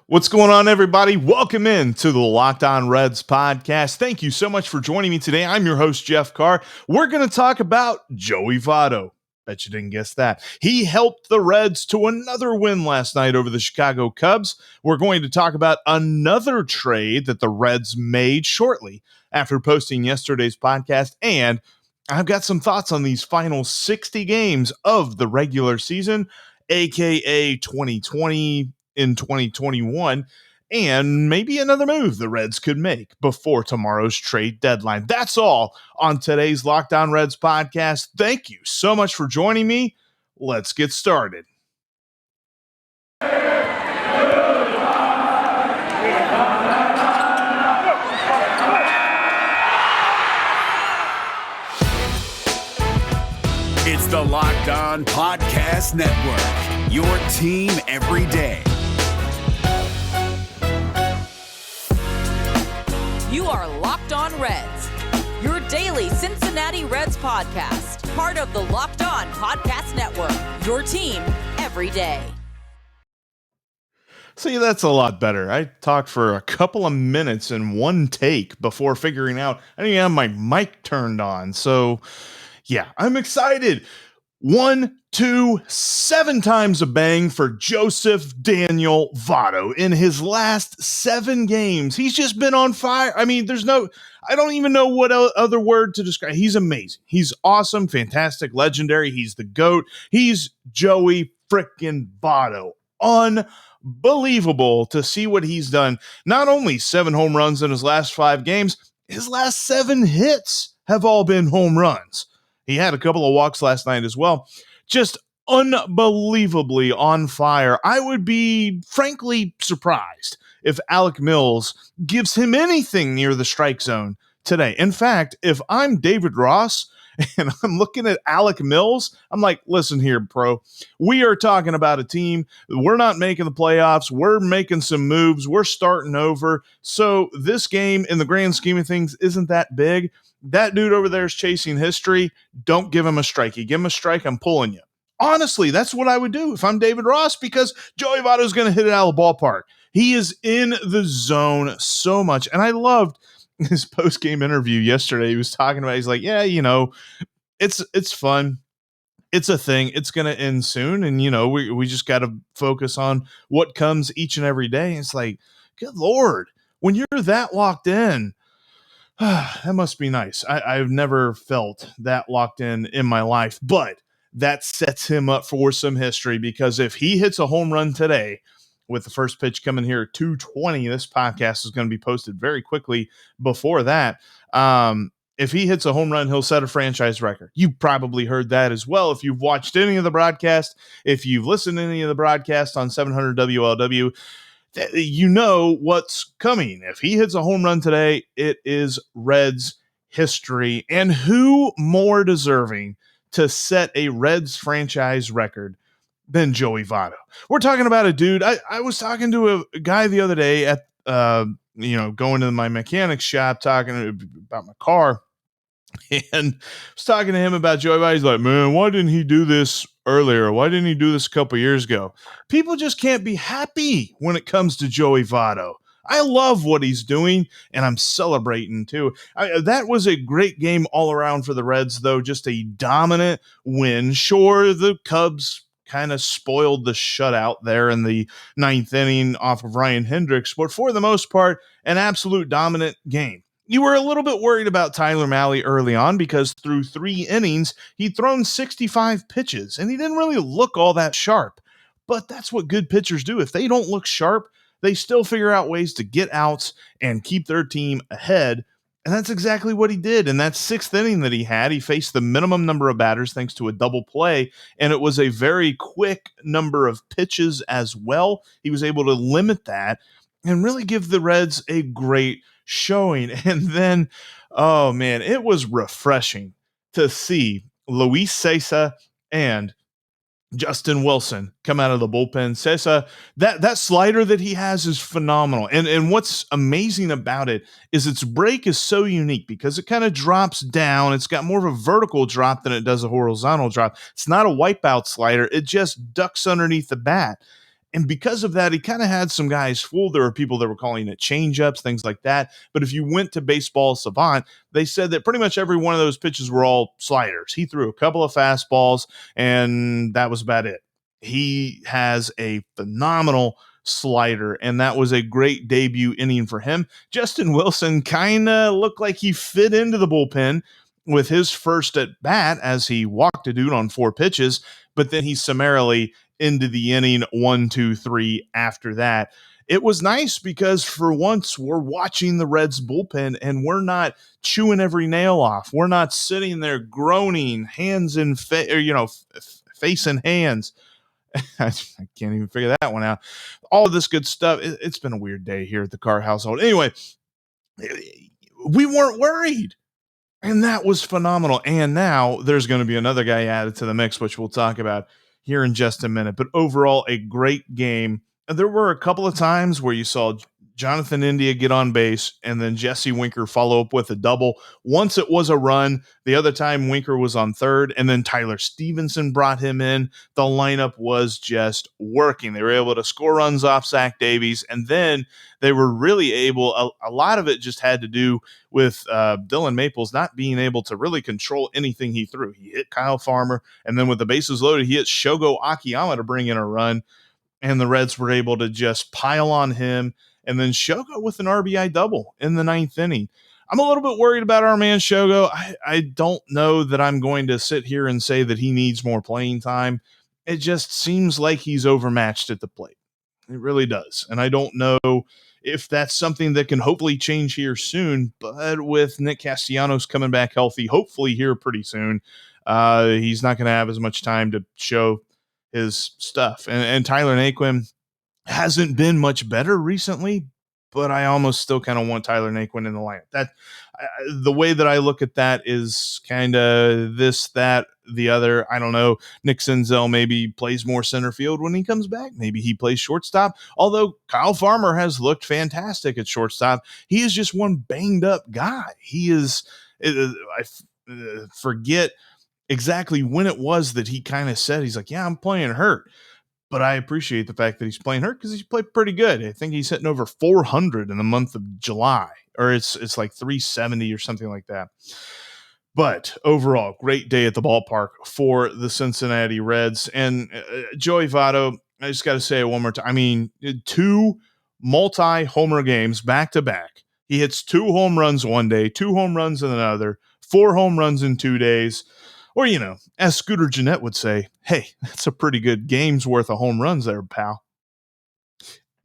What's going on, everybody? Welcome in to the Locked On Reds podcast. Thank you so much for joining me today. I'm your host, Jeff Carr. We're going to talk about Joey Votto. Bet you didn't guess that. He helped the Reds to another win last night over the Chicago Cubs. We're going to talk about another trade that the Reds made shortly after posting yesterday's podcast. And I've got some thoughts on these final 60 games of the regular season, aka 2020 in 2021, and maybe another move the Reds could make before tomorrow's trade deadline. That's all on today's Locked On Reds podcast. Thank you so much for joining me. Let's get started. It's the Locked On Podcast Network, your team every day. You are Locked On Reds, your daily Cincinnati Reds podcast, part of the Locked On Podcast Network, your team every day. See, that's a lot better. I talked for a couple of minutes in one take before figuring out I didn't even have my mic turned on. So, yeah, I'm excited. 1, 2, 7 times a bang for Joseph Daniel Votto in his last 7 games. He's just been on fire. I mean, I don't even know what other word to describe. He's amazing. He's awesome, fantastic, legendary. He's the GOAT. He's Joey frickin' Votto. Unbelievable to see what he's done. Not only 7 home runs in his last 5 games, his last 7 hits have all been home runs. He had a couple of walks last night as well. Just unbelievably on fire. I would be frankly surprised if Alec Mills gives him anything near the strike zone today. In fact, if I'm David Ross and I'm looking at Alec Mills, I'm like, listen here, bro. We are talking about a team. We're not making the playoffs. We're making some moves. We're starting over. So this game, in the grand scheme of things, isn't that big. That dude over there is chasing history. Don't give him a strike. You give him a strike, I'm pulling you. Honestly, that's what I would do if I'm David Ross, because Joey Votto is going to hit it out of the ballpark. He is in the zone so much. And I loved his post-game interview yesterday. He was talking about, he's like, yeah, it's fun. It's a thing. It's going to end soon. And, we just got to focus on what comes each and every day. And it's like, good Lord, when you're that locked in, that must be nice. I've never felt that locked in my life, but that sets him up for some history, because if he hits a home run today with the first pitch coming here at 2:20, this podcast is going to be posted very quickly before that. If he hits a home run, he'll set a franchise record. You probably heard that as well. If you've watched any of the broadcast, if you've listened to any of the broadcast on 700 WLW, you know what's coming. If he hits a home run today, it is Reds history. And who more deserving to set a Reds franchise record than Joey Votto? We're talking about a dude. I was talking to a guy the other day at, going to my mechanic shop, talking about my car. And I was talking to him about Joey Votto. He's like, man, why didn't he do this earlier? Why didn't he do this a couple years ago? People just can't be happy when it comes to Joey Votto. I love what he's doing, and I'm celebrating too. That was a great game all around for the Reds, though. Just a dominant win. Sure, the Cubs kind of spoiled the shutout there in the 9th inning off of Ryan Hendricks, but for the most part, an absolute dominant game. You were a little bit worried about Tyler Mahle early on, because through 3 innings, he'd thrown 65 pitches, and he didn't really look all that sharp. But that's what good pitchers do. If they don't look sharp, they still figure out ways to get outs and keep their team ahead. And that's exactly what he did. In that 6th inning that he had, he faced the minimum number of batters thanks to a double play, and it was a very quick number of pitches as well. He was able to limit that and really give the Reds a great showing. And then, oh man, it was refreshing to see Luis Cessa and Justin Wilson come out of the bullpen. Cessa, that slider that he has is phenomenal. And what's amazing about it is its break is so unique, because it kind of drops down. It's got more of a vertical drop than it does a horizontal drop. It's not a wipeout slider. It just ducks underneath the bat. And because of that, he kind of had some guys fooled. There were people that were calling it changeups, things like that. But if you went to Baseball Savant, they said that pretty much every one of those pitches were all sliders. He threw a couple of fastballs, and that was about it. He has a phenomenal slider, and that was a great debut inning for him. Justin Wilson kind of looked like he fit into the bullpen with his first at bat as he walked a dude on 4 pitches, but then he summarily into the inning 1, 2, 3 after that. It was nice because for once we're watching the Reds bullpen and we're not chewing every nail off. We're not sitting there groaning, hands in face in hands. I can't even figure that one out. All of this good stuff. It's been a weird day here at the Carr household. Anyway, we weren't worried. And that was phenomenal. And now there's going to be another guy added to the mix, which we'll talk about here in just a minute. But overall, a great game. There were a couple of times where you saw Jonathan India get on base and then Jesse Winker follow up with a double. Once it was a run, the other time Winker was on third, and then Tyler Stevenson brought him in. The lineup was just working. They were able to score runs off Zach Davies, and then they were really able, a lot of it just had to do with Dylan Maples not being able to really control anything he threw. He hit Kyle Farmer, and then with the bases loaded, he hit Shogo Akiyama to bring in a run, and the Reds were able to just pile on him, and then Shogo with an RBI double in the 9th inning. I'm a little bit worried about our man Shogo. I don't know that I'm going to sit here and say that he needs more playing time. It just seems like he's overmatched at the plate. It really does. And I don't know if that's something that can hopefully change here soon, but with Nick Castellanos coming back healthy, hopefully here pretty soon, he's not going to have as much time to show his stuff. And Tyler Naquin hasn't been much better recently, but I almost still kind of want Tyler Naquin in the lineup. The way that I look at that is kind of this, that, the other. I don't know. Nick Senzel maybe plays more center field when he comes back. Maybe he plays shortstop. Although Kyle Farmer has looked fantastic at shortstop, he is just one banged up guy. He is. I forget exactly when it was that he kind of said, he's like, yeah, I'm playing hurt. But I appreciate the fact that he's playing hurt because he's played pretty good. I think he's hitting over 400 in the month of July, or it's like 370 or something like that. But overall, great day at the ballpark for the Cincinnati Reds. And Joey Votto, I just got to say it one more time. I mean, 2 multi-homer games back-to-back. He hits 2 home runs one day, 2 home runs in another, 4 home runs in 2 days. Or, as Scooter Gennett would say, hey, that's a pretty good game's worth of home runs there, pal.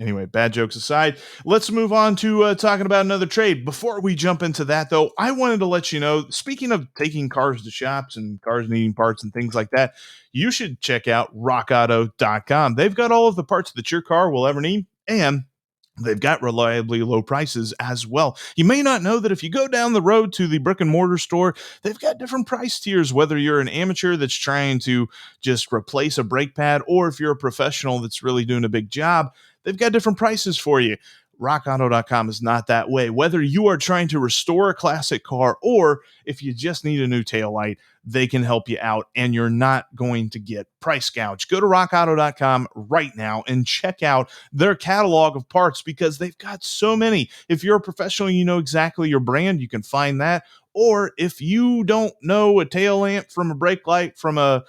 Anyway, bad jokes aside, let's move on to talking about another trade. Before we jump into that, though, I wanted to let you know, speaking of taking cars to shops and cars needing parts and things like that, you should check out rockauto.com. They've got all of the parts that your car will ever need, and they've got reliably low prices as well. You may not know that if you go down the road to the brick and mortar store, they've got different price tiers, whether you're an amateur that's trying to just replace a brake pad, or if you're a professional that's really doing a big job, they've got different prices for you. RockAuto.com is not that way. Whether you are trying to restore a classic car or if you just need a new taillight, they can help you out, and you're not going to get price gouged. Go to RockAuto.com right now and check out their catalog of parts because they've got so many. If you're a professional, you know exactly your brand, you can find that. Or if you don't know a tail lamp from a brake light from a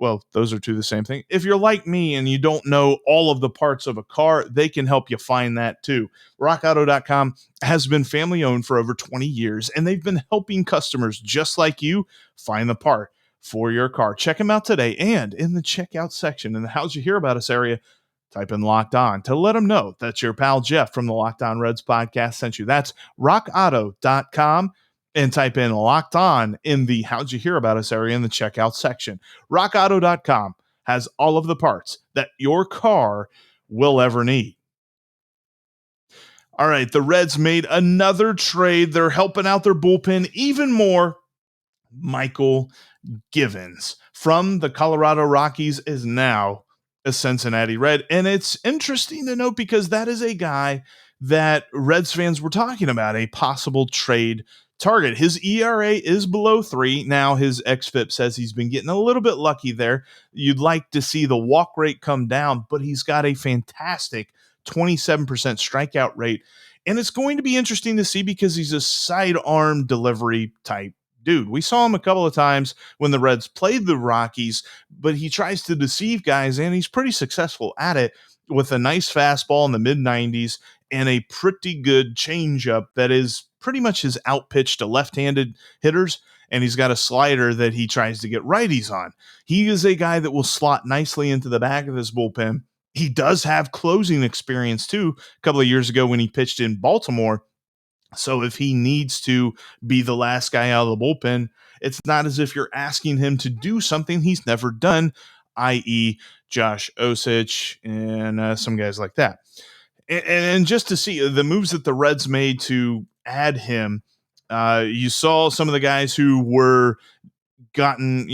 well, those are two the same thing. If you're like me and you don't know all of the parts of a car, they can help you find that too. RockAuto.com has been family owned for over 20 years, and they've been helping customers just like you find the part for your car. Check them out today, and in the checkout section in the How'd You Hear About Us area, type in Locked On to let them know that your pal Jeff from the Locked On Reds podcast sent you. That's RockAuto.com. And type in Locked On in the How'd You Hear About Us area in the checkout section. RockAuto.com has all of the parts that your car will ever need. All right, the Reds made another trade. They're helping out their bullpen even more. Michael Gibbons from the Colorado Rockies is now a Cincinnati Red. And it's interesting to note because that is a guy that Reds fans were talking about, a possible trade target. His ERA is below 3. Now his xFIP says he's been getting a little bit lucky there. You'd like to see the walk rate come down, but he's got a fantastic 27% strikeout rate. And it's going to be interesting to see because he's a sidearm delivery type dude. We saw him a couple of times when the Reds played the Rockies, but he tries to deceive guys, and he's pretty successful at it with a nice fastball in the mid-90s and a pretty good changeup that is pretty much his outpitch to left-handed hitters, and he's got a slider that he tries to get righties on. He is a guy that will slot nicely into the back of this bullpen. He does have closing experience, too, a couple of years ago when he pitched in Baltimore. So if he needs to be the last guy out of the bullpen, it's not as if you're asking him to do something he's never done, i.e. Josh Osich and some guys like that. And just to see the moves that the Reds made to add him, you saw some of the guys who were gotten,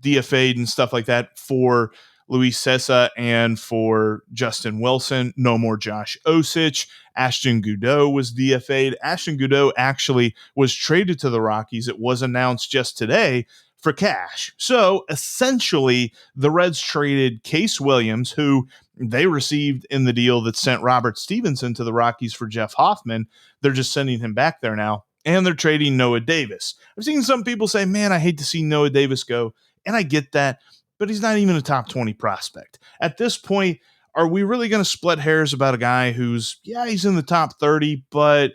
DFA'd and stuff like that for Luis Cessa and for Justin Wilson. No more Josh Osich. Ashton Goudeau was DFA'd. Ashton Goudeau actually was traded to the Rockies. It was announced just today for cash. So essentially, the Reds traded Case Williams, who they received in the deal that sent Robert Stevenson to the Rockies for Jeff Hoffman. They're just sending him back there now. And they're trading Noah Davis. I've seen some people say, man, I hate to see Noah Davis go. And I get that, but he's not even a top 20 prospect. At this point, are we really going to split hairs about a guy who's, he's in the top 30, but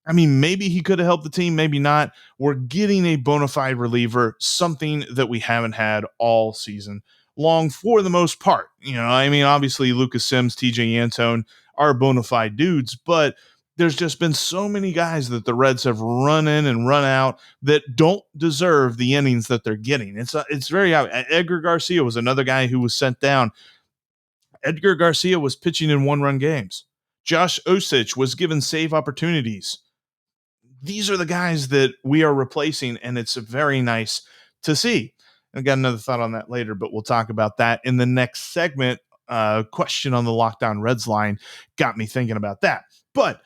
I mean, maybe he could have helped the team, maybe not. We're getting a bona fide reliever, something that we haven't had all season long for the most part. Obviously Lucas Sims, TJ Antone are bona fide dudes, but there's just been so many guys that the Reds have run in and run out that don't deserve the innings that they're getting. It's very obvious. Edgar Garcia was another guy who was sent down. Edgar Garcia was pitching in one-run games. Josh Osich was given save opportunities. These are the guys that we are replacing, and it's very nice to see. I got another thought on that later, but we'll talk about that in the next segment. Question on the Locked On Reds line got me thinking about that. But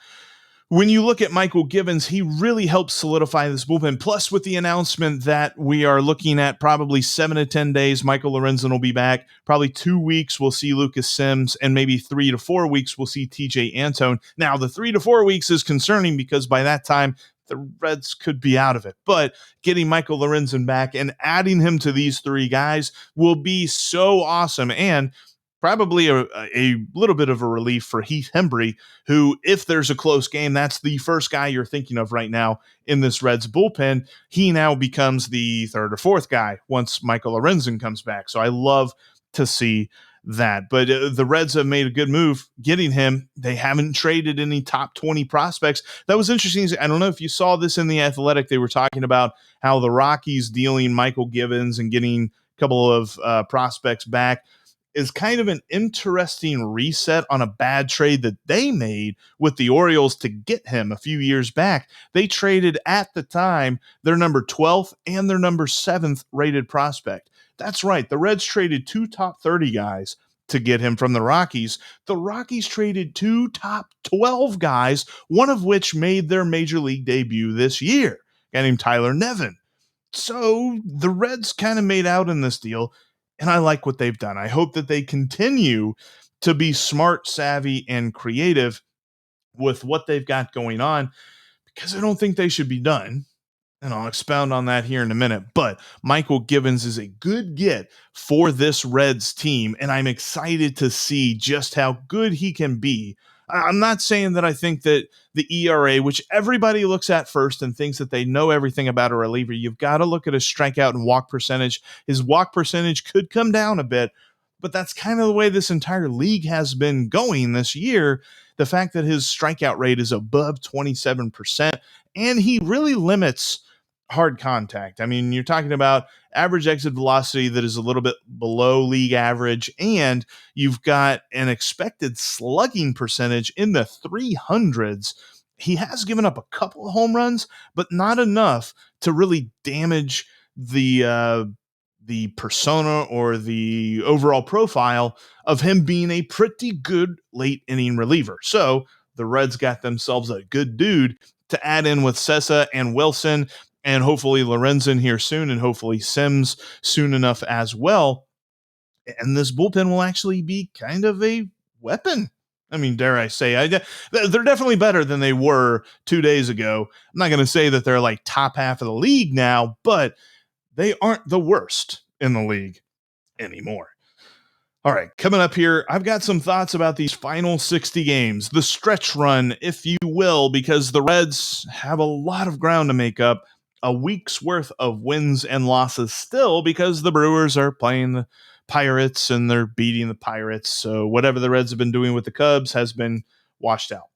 when you look at Michael Gibbons, he really helps solidify this bullpen. Plus, with the announcement that we are looking at probably 7 to 10 days, Michael Lorenzen will be back. Probably 2 weeks, we'll see Lucas Sims, and maybe 3 to 4 weeks, we'll see TJ Antone. Now, the 3 to 4 weeks is concerning because by that time, the Reds could be out of it. But getting Michael Lorenzen back and adding him to these 3 guys will be so awesome. And probably a little bit of a relief for Heath Hembree, who, if there's a close game, that's the first guy you're thinking of right now in this Reds bullpen. He now becomes the 3rd or 4th guy once Michael Lorenzen comes back. So I love to see that. But the Reds have made a good move getting him. They haven't traded any top 20 prospects. That was interesting. I don't know if you saw this in The Athletic. They were talking about how the Rockies dealing Michael Gibbons and getting a couple of prospects back is kind of an interesting reset on a bad trade that they made with the Orioles to get him a few years back. They traded at the time their number 12th and their number 7th rated prospect. That's right. The Reds traded 2 top 30 guys to get him from the Rockies. The Rockies traded 2 top 12 guys, one of which made their major league debut this year, a guy named Tyler Nevin. So the Reds kind of made out in this deal, and I like what they've done. I hope that they continue to be smart, savvy, and creative with what they've got going on, because I don't think they should be done. And I'll expound on that here in a minute. But Michael Gibbons is a good get for this Reds team, and I'm excited to see just how good he can be. I'm not saying that I think that the ERA, which everybody looks at first and thinks that they know everything about a reliever, you've got to look at his strikeout and walk percentage. His walk percentage could come down a bit, but that's kind of the way this entire league has been going this year. The fact that his strikeout rate is above 27%, and he really limits hard contact. I mean, you're talking about average exit velocity that is a little bit below league average, and you've got an expected slugging percentage in the 300s. He has given up a couple of home runs, but not enough to really damage the persona or the overall profile of him being a pretty good late inning reliever. So the Reds got themselves a good dude to add in with Sessa and Wilson, and hopefully Lorenzen here soon, and hopefully Sims soon enough as well. And this bullpen will actually be kind of a weapon. I mean, dare I say, they're definitely better than they were 2 days ago. I'm not going to say that they're like top half of the league now, but they aren't the worst in the league anymore. All right, coming up here, I've got some thoughts about these final 60 games, the stretch run, if you will, because the Reds have a lot of ground to make up, a week's worth of wins and losses still, because the Brewers are playing the Pirates and they're beating the Pirates. So whatever the Reds have been doing with the Cubs has been washed out.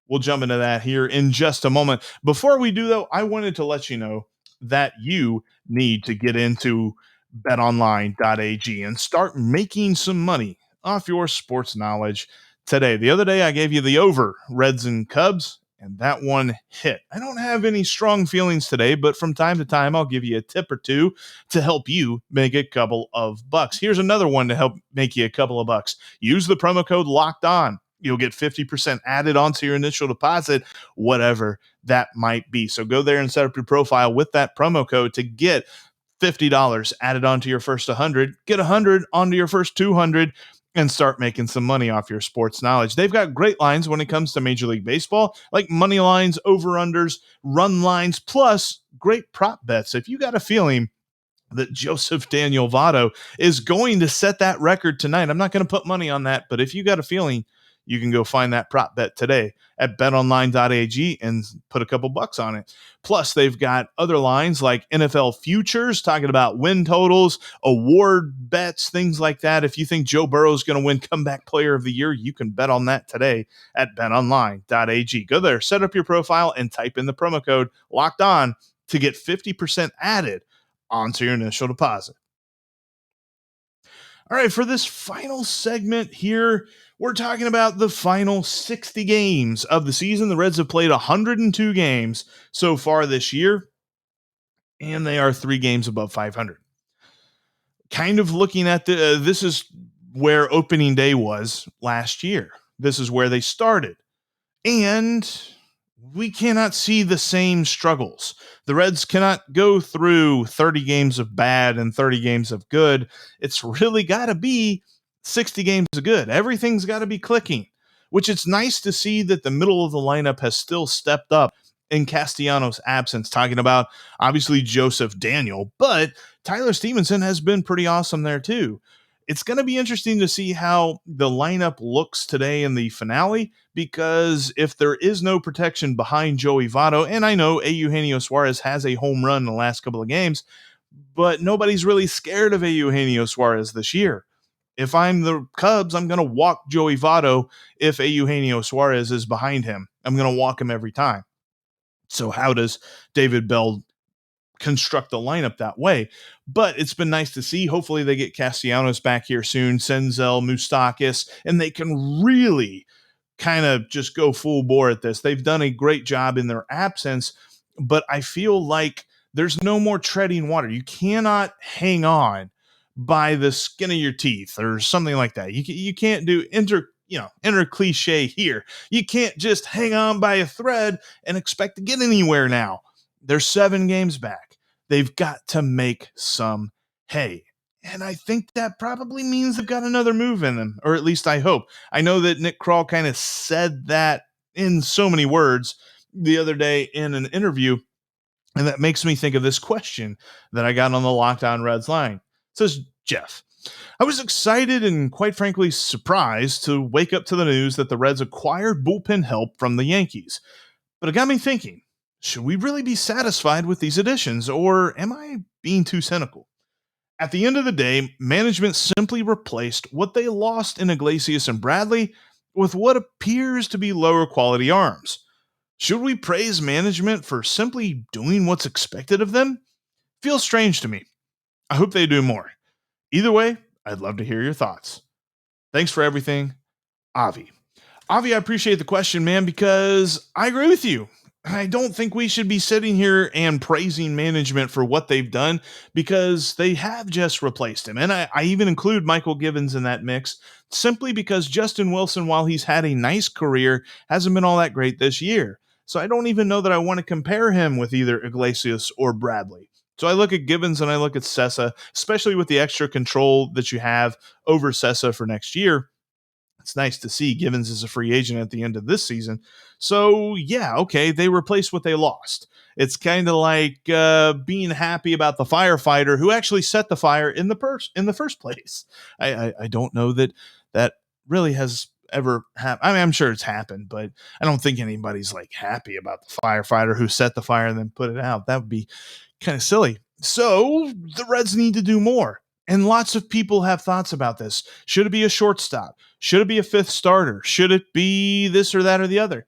We'll jump into that here in just a moment. Before we do, though, I wanted to let you know that you need to get into betonline.ag and start making some money off your sports knowledge today. The other day, I gave you the over Reds and Cubs, and that one hit. I don't have any strong feelings today, but from time to time, I'll give you a tip or two to help you make a couple of bucks. Here's another one to help make you a couple of bucks. Use the promo code Locked On. You'll get 50% added onto your initial deposit, whatever that might be. So go there and set up your profile with that promo code to get $50 added onto your first 100, get 100 onto your first 200, and start making some money off your sports knowledge. They've got great lines when it comes to Major League Baseball, like money lines, over-unders, run lines, plus great prop bets. If you got a feeling that Joseph Daniel Votto is going to set that record tonight, I'm not going to put money on that, but if you got a feeling, you can go find that prop bet today at betonline.ag and put a couple bucks on it. Plus, they've got other lines like NFL futures, talking about win totals, award bets, things like that. If you think Joe Burrow is going to win Comeback Player of the Year, you can bet on that today at betonline.ag. Go there, set up your profile, and type in the promo code Locked On to get 50% added onto your initial deposit. All right, for this final segment here, we're talking about the final 60 games of the season. The Reds have played 102 games so far this year, and they are 3 games above 500. Kind of looking at this is where opening day was last year. This is where they started. And we cannot see the same struggles. The Reds cannot go through 30 games of bad and 30 games of good. It's really got to be 60 games of good. Everything's got to be clicking, which it's nice to see that the middle of the lineup has still stepped up in Castellanos' absence, talking about obviously Joseph Daniel, but Tyler Stevenson has been pretty awesome there too. It's going to be interesting to see how the lineup looks today in the finale, because if there is no protection behind Joey Votto, and I know Eugenio Suarez has a home run in the last couple of games, but nobody's really scared of Eugenio Suarez this year. If I'm the Cubs, I'm going to walk Joey Votto if Eugenio Suarez is behind him. I'm going to walk him every time. So how does David Bell construct the lineup that way? But it's been nice to see. Hopefully they get Castellanos back here soon, Senzel, Moustakas, and they can really kind of just go full bore at this. They've done a great job in their absence, but I feel like there's no more treading water. You cannot hang on by the skin of your teeth or something like that. You can't do enter cliche here. You can't just hang on by a thread and expect to get anywhere now. They're 7 games back. They've got to make some hay. And I think that probably means they've got another move in them, or at least I hope. I know that Nick Krall kind of said that in so many words the other day in an interview, and that makes me think of this question that I got on the Locked On Reds line. It says, Jeff, I was excited and quite frankly surprised to wake up to the news that the Reds acquired bullpen help from the Yankees. But it got me thinking, should we really be satisfied with these additions, or am I being too cynical? At the end of the day, management simply replaced what they lost in Iglesias and Bradley with what appears to be lower quality arms. Should we praise management for simply doing what's expected of them? Feels strange to me. I hope they do more. Either way, I'd love to hear your thoughts. Thanks for everything, Avi. Avi, I appreciate the question, man, because I agree with you. I don't think we should be sitting here and praising management for what they've done, because they have just replaced him. And I even include Michael Gibbons in that mix, simply because Justin Wilson, while he's had a nice career, hasn't been all that great this year. So I don't even know that I want to compare him with either Iglesias or Bradley. So I look at Gibbons and I look at Sessa, especially with the extra control that you have over Sessa for next year. It's nice to see Gibbons is a free agent at the end of this season. So, yeah, okay, they replaced what they lost. It's kind of like being happy about the firefighter who actually set the fire in the first place. I don't know that really has ever happened. I mean, I'm sure it's happened, but I don't think anybody's like happy about the firefighter who set the fire and then put it out. That would be kind of silly. So the Reds need to do more. And lots of people have thoughts about this. Should it be a shortstop? Should it be a fifth starter? Should it be this or that or the other?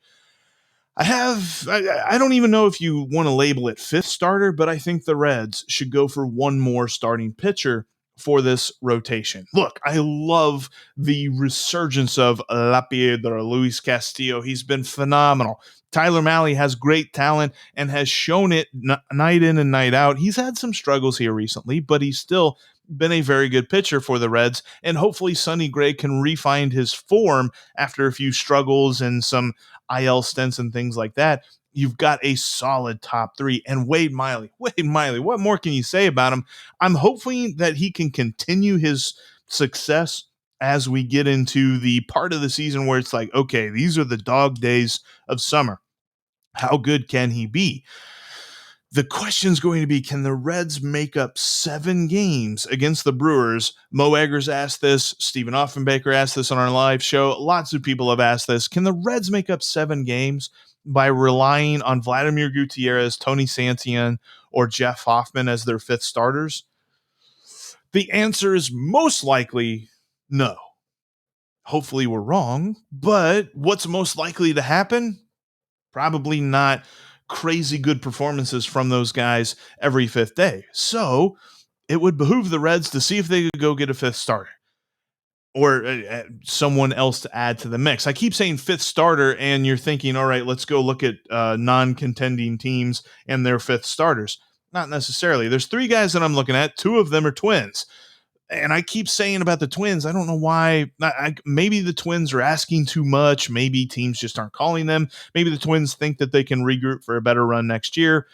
I don't even know if you want to label it fifth starter, but I think the Reds should go for one more starting pitcher for this rotation. Look, I love the resurgence of La Piedra, Luis Castillo. He's been phenomenal. Tyler Mahle has great talent and has shown it night in and night out. He's had some struggles here recently, but he's still been a very good pitcher for the Reds, and hopefully Sonny Gray can refine his form after a few struggles and some IL stints and things like that. You've got a solid top three. And Wade Miley, what more can you say about him? I'm hoping that he can continue his success as we get into the part of the season where it's like, okay, these are the dog days of summer. How good can he be? The question's going to be, can the Reds make up 7 games against the Brewers? Mo Eggers asked this. Stephen Offenbaker asked this on our live show. Lots of people have asked this. Can the Reds make up 7 games by relying on Vladimir Gutierrez, Tony Santillan, or Jeff Hoffman as their fifth starters? The answer is most likely no. Hopefully we're wrong, but what's most likely to happen? Probably not crazy good performances from those guys every fifth day. So it would behoove the Reds to see if they could go get a fifth starter or someone else to add to the mix. I keep saying fifth starter, and you're thinking, all right, let's go look at non-contending teams and their fifth starters. Not necessarily. There's 3 guys that I'm looking at. 2 of them are twins. And I keep saying about the Twins, I don't know why. Maybe the Twins are asking too much. Maybe teams just aren't calling them. Maybe the Twins think that they can regroup for a better run next year.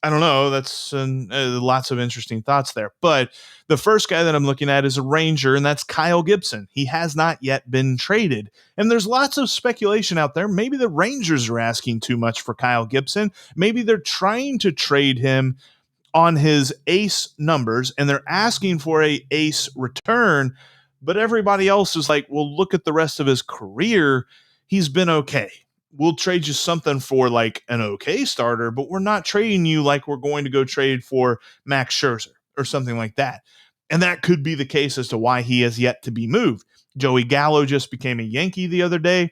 I don't know. That's lots of interesting thoughts there. But the first guy that I'm looking at is a Ranger, and that's Kyle Gibson. He has not yet been traded. And there's lots of speculation out there. Maybe the Rangers are asking too much for Kyle Gibson. Maybe they're trying to trade him on his ace numbers, and they're asking for a ace return, but everybody else is like, well, look at the rest of his career. He's been okay. We'll trade you something for like an okay starter, but we're not trading you like we're going to go trade for Max Scherzer or something like that. And that could be the case as to why he has yet to be moved. Joey Gallo just became a Yankee the other day.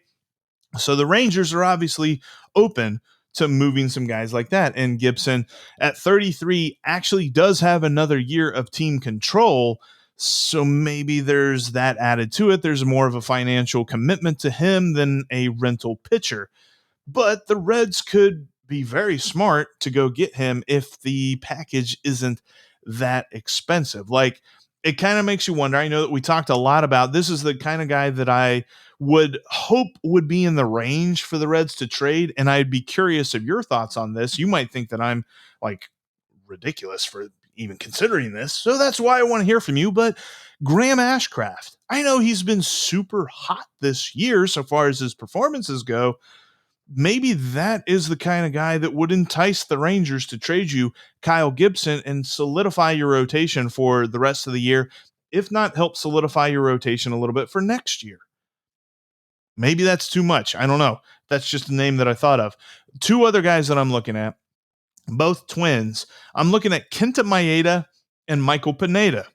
So the Rangers are obviously open to moving some guys like that. And Gibson at 33 actually does have another year of team control. So maybe there's that added to it. There's more of a financial commitment to him than a rental pitcher. But the Reds could be very smart to go get him if the package isn't that expensive. Like, it kind of makes you wonder. I know that we talked a lot about this is the kind of guy that I would hope would be in the range for the Reds to trade. And I'd be curious of your thoughts on this. You might think that I'm like ridiculous for even considering this. So that's why I want to hear from you. But Graham Ashcraft, I know he's been super hot this year so far as his performances go. Maybe that is the kind of guy that would entice the Rangers to trade you Kyle Gibson and solidify your rotation for the rest of the year, if not help solidify your rotation a little bit for next year. Maybe that's too much. I don't know. That's just a name that I thought of. 2 other guys that I'm looking at, both twins. I'm looking at Kenta Maeda and Michael Pineda.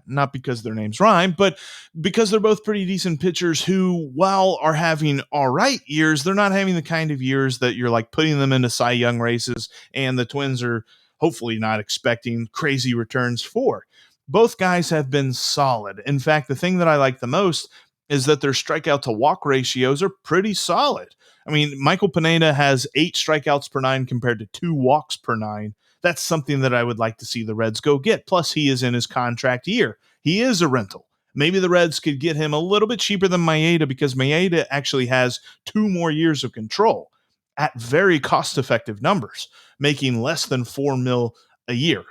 Not because their names rhyme, but because they're both pretty decent pitchers who, while are having all right years, they're not having the kind of years that you're like putting them into Cy Young races, and the Twins are hopefully not expecting crazy returns for. Both guys have been solid. In fact, the thing that I like the most is that their strikeout to walk ratios are pretty solid. I mean, Michael Pineda has 8 strikeouts per 9 compared to 2 walks per 9. That's something that I would like to see the Reds go get. Plus, he is in his contract year. He is a rental. Maybe the Reds could get him a little bit cheaper than Maeda because Maeda actually has 2 more years of control. at very cost-effective numbers, making less than $4 million a year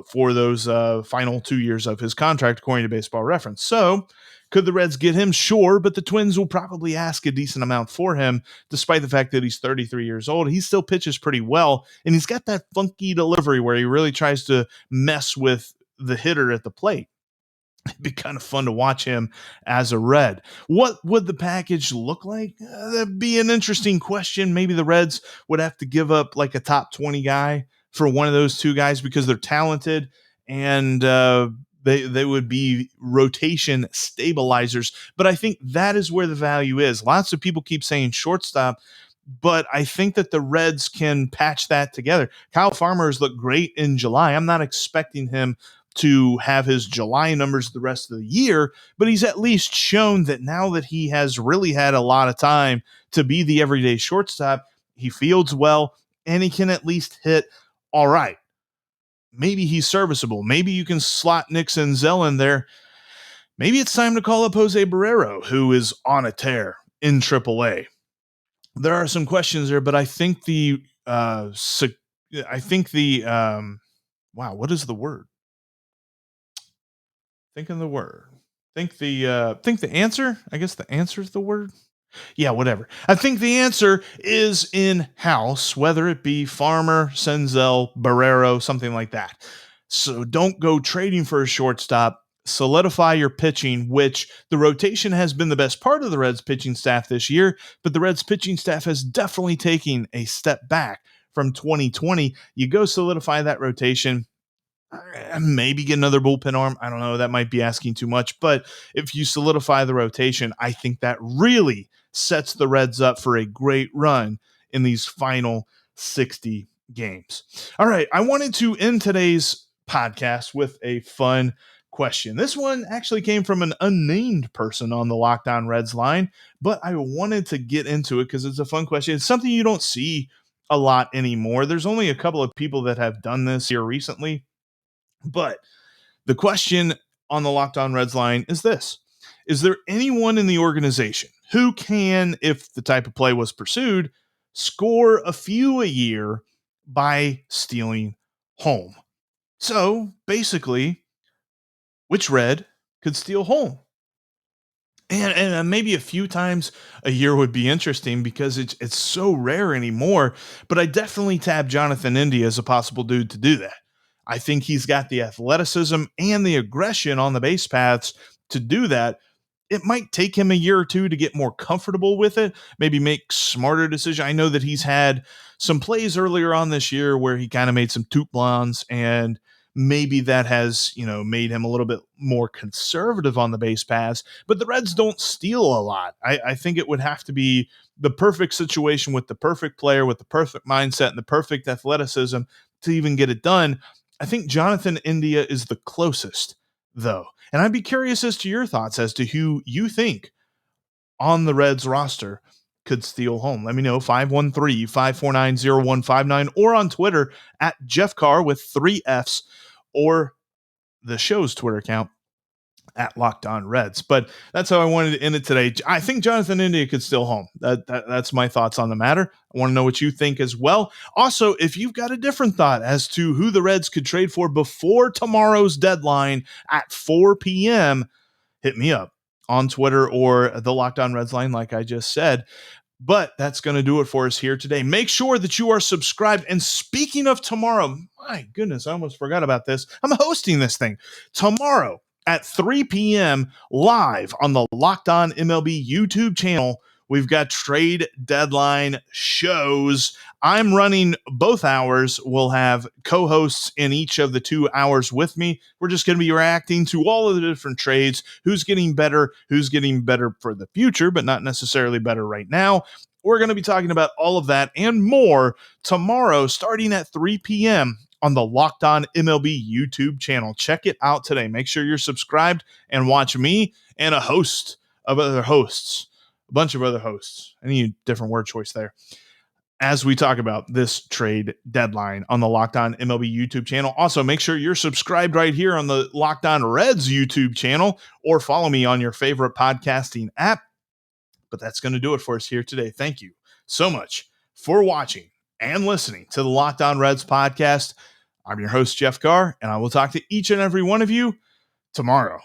for those final 2 years of his contract, according to Baseball Reference. So, could the Reds get him? Sure, but the Twins will probably ask a decent amount for him, despite the fact that he's 33 years old. He still pitches pretty well, and he's got that funky delivery where he really tries to mess with the hitter at the plate. It'd be kind of fun to watch him as a Red. What would the package look like? That'd be an interesting question. Maybe the Reds would have to give up like a top 20 guy for one of those two guys because they're talented, and they would be rotation stabilizers. But I think that is where the value is. Lots of people keep saying shortstop, but I think that the Reds can patch that together. Kyle Farmer has looked great in July. I'm not expecting him to have his July numbers the rest of the year, but he's at least shown that now that he has really had a lot of time to be the everyday shortstop, he fields well and he can at least hit all right. Maybe he's serviceable. Maybe you can slot Nick Senzel in there. Maybe it's time to call up Jose Barrero, who is on a tear in AAA. There are some questions there, but I think wow, what is the word? Think of the word. Think the answer. I guess the answer is the word. Yeah, whatever. I think the answer is in-house, whether it be Farmer, Senzel, Barrero, something like that. So don't go trading for a shortstop. Solidify your pitching, which the rotation has been the best part of the Reds pitching staff this year, but the Reds pitching staff has definitely taken a step back from 2020. You go solidify that rotation. Maybe get another bullpen arm. I don't know. That might be asking too much. But if you solidify the rotation, I think that really sets the Reds up for a great run in these final 60 games. All right. I wanted to end today's podcast with a fun question. This one actually came from an unnamed person on the Locked On Reds line, but I wanted to get into it because it's a fun question. It's something you don't see a lot anymore. There's only a couple of people that have done this here recently. But the question on the Locked On Reds line is this: is there anyone in the organization who can, if the type of play was pursued, score a few a year by stealing home? So basically, which Red could steal home? And maybe a few times a year would be interesting because it's so rare anymore. But I definitely tab Jonathan India as a possible dude to do that. I think he's got the athleticism and the aggression on the base paths to do that. It might take him a year or two to get more comfortable with it, maybe make smarter decisions. I know that he's had some plays earlier on this year where he kind of made some toot blondes, and maybe that has, made him a little bit more conservative on the base paths. But the Reds don't steal a lot. I think it would have to be the perfect situation with the perfect player, with the perfect mindset and the perfect athleticism to even get it done. I think Jonathan India is the closest, though. And I'd be curious as to your thoughts as to who you think on the Reds roster could steal home. Let me know, 513-549-0159, or on Twitter at Jeff Carr with 3 Fs, or the show's Twitter account at Locked On Reds. But that's how I wanted to end it today. I think Jonathan India could steal home. That's my thoughts on the matter. I want to know what you think as well. Also, if you've got a different thought as to who the Reds could trade for before tomorrow's deadline at 4 p.m., hit me up on Twitter or the Locked On Reds line, like I just said. But that's going to do it for us here today. Make sure that you are subscribed. And speaking of tomorrow, my goodness, I almost forgot about this. I'm hosting this thing tomorrow at 3 p.m. live on the Locked On MLB YouTube channel. We've got trade deadline shows. I'm running both hours. We'll have co-hosts in each of the 2 hours with me. We're just going to be reacting to all of the different trades, who's getting better for the future, but not necessarily better right now. We're going to be talking about all of that and more tomorrow, starting at 3 p.m. on the Locked On MLB YouTube channel. Check it out today. Make sure you're subscribed and watch me and a bunch of other hosts. I need a different word choice there as we talk about this trade deadline on the Locked On MLB YouTube channel. Also, make sure you're subscribed right here on the Locked On Reds YouTube channel, or follow me on your favorite podcasting app. But that's going to do it for us here today. Thank you so much for watching and listening to the Locked On Reds podcast. I'm your host, Jeff Carr, and I will talk to each and every one of you tomorrow.